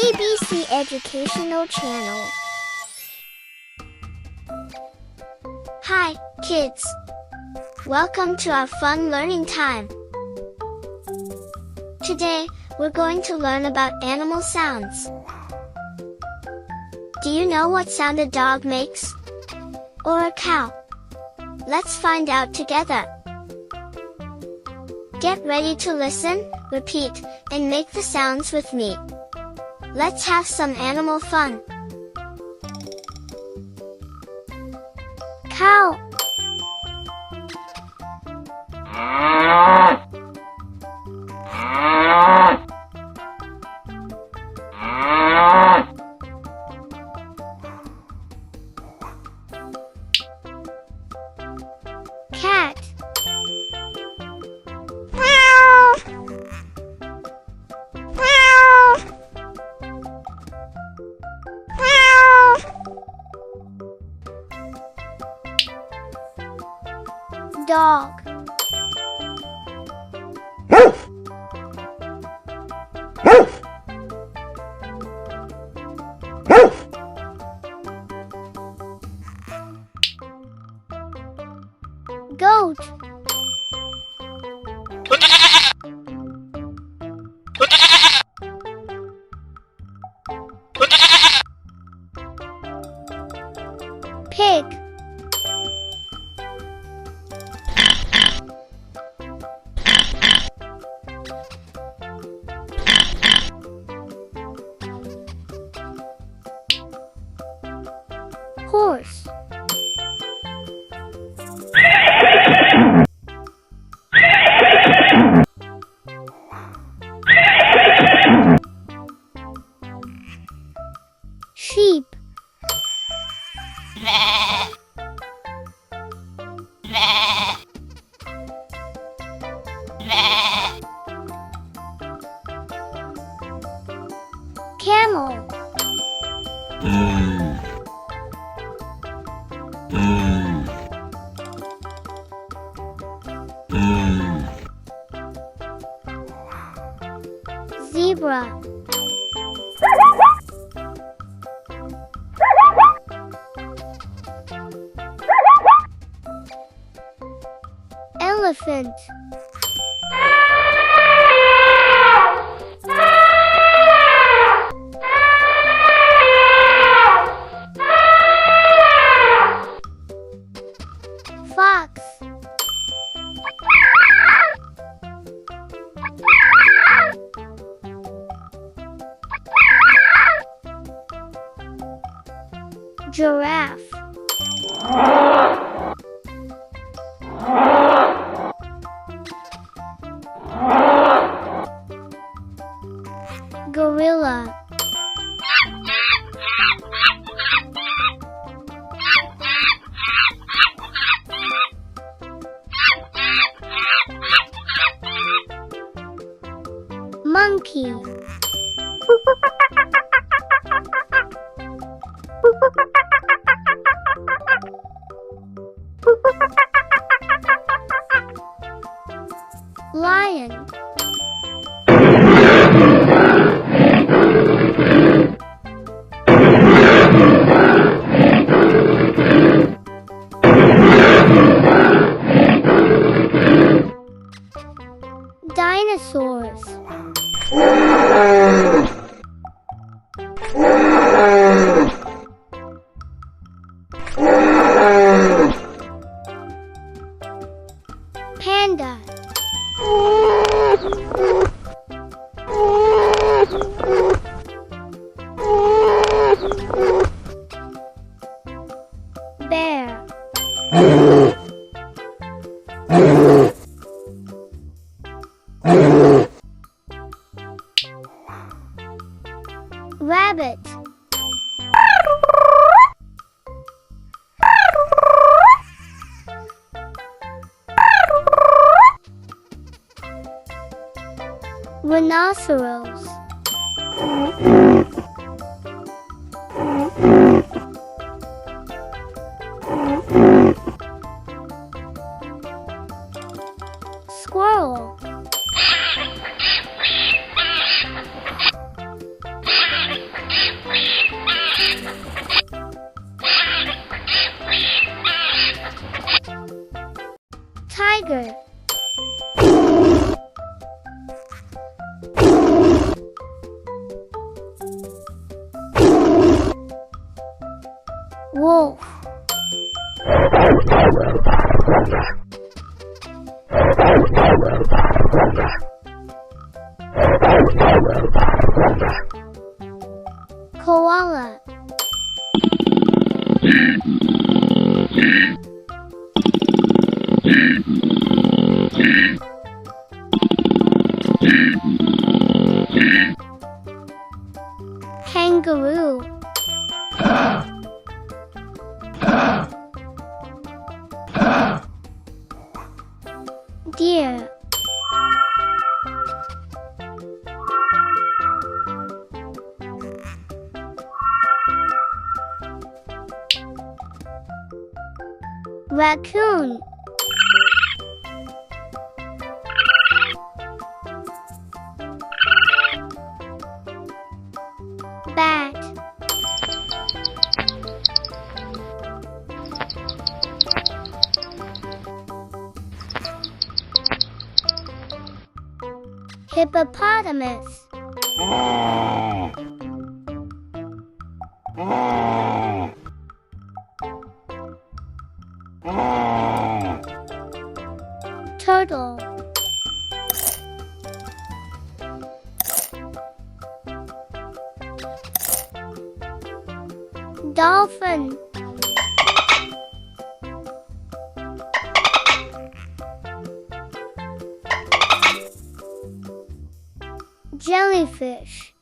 ABC Educational Channel. Hi, kids. Welcome to our fun learning time. Today, we're going to learn about animal sounds. Do you know what sound a dog makes? Or a cow? Let's find out together. Get ready to listen, repeat, and make the sounds with me. Let's have some animal fun. Cow. Cat. Dog. Goat. Pig. Horse. Sheep. Camel. Zebra. Elephant. Fox. Giraffe. Gorilla. Monkey. Lion. Dinosaurs. Panda. Bear. Rabbit. Rhinoceros. Squirrel. Wolf. Koala. Kangaroo. Deer. Raccoon. Bat. Hippopotamus. Turtle. Dolphin. Jellyfish.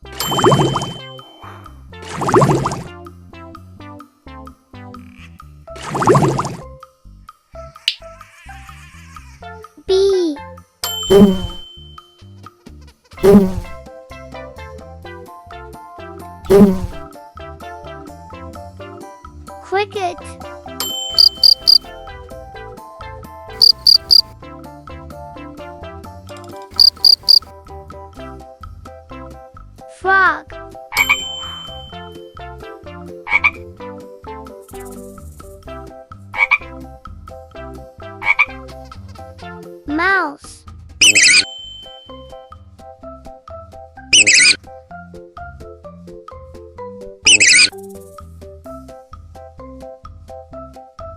Bee. Cricket. Frog. Mouse.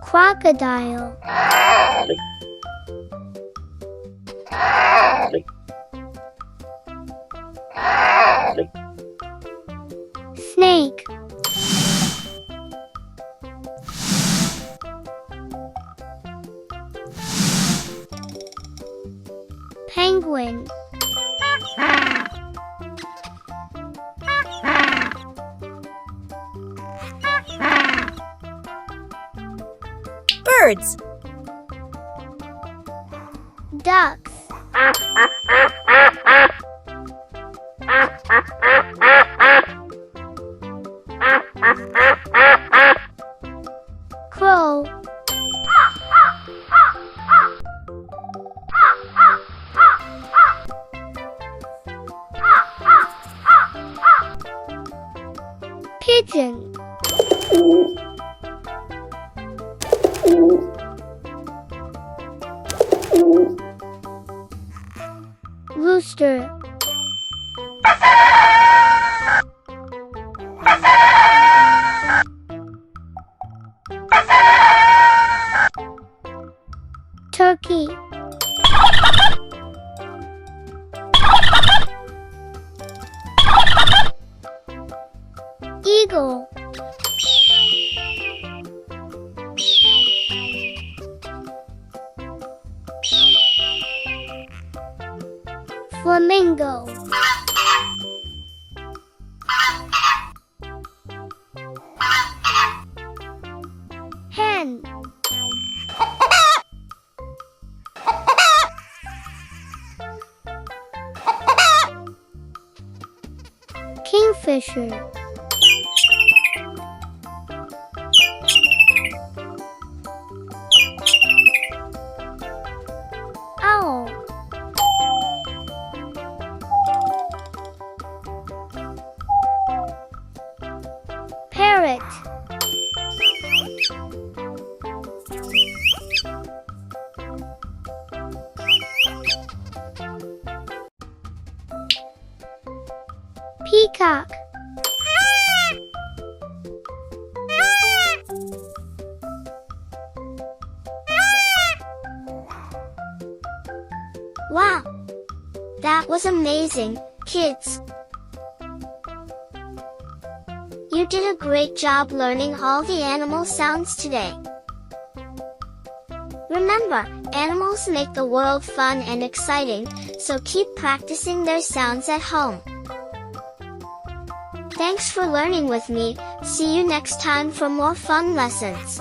Crocodile. Snake. Penguin. Birds. Ducks. Crow. Pigeon. Rooster. Turkey. Eagle. Flamingo. Hen. Kingfisher. Owl. Parrot. Peacock. Yeah! That was amazing, kids! You did a great job learning all the animal sounds today. Remember, animals make the world fun and exciting, so keep practicing their sounds at home. Thanks for learning with me. See you next time for more fun lessons.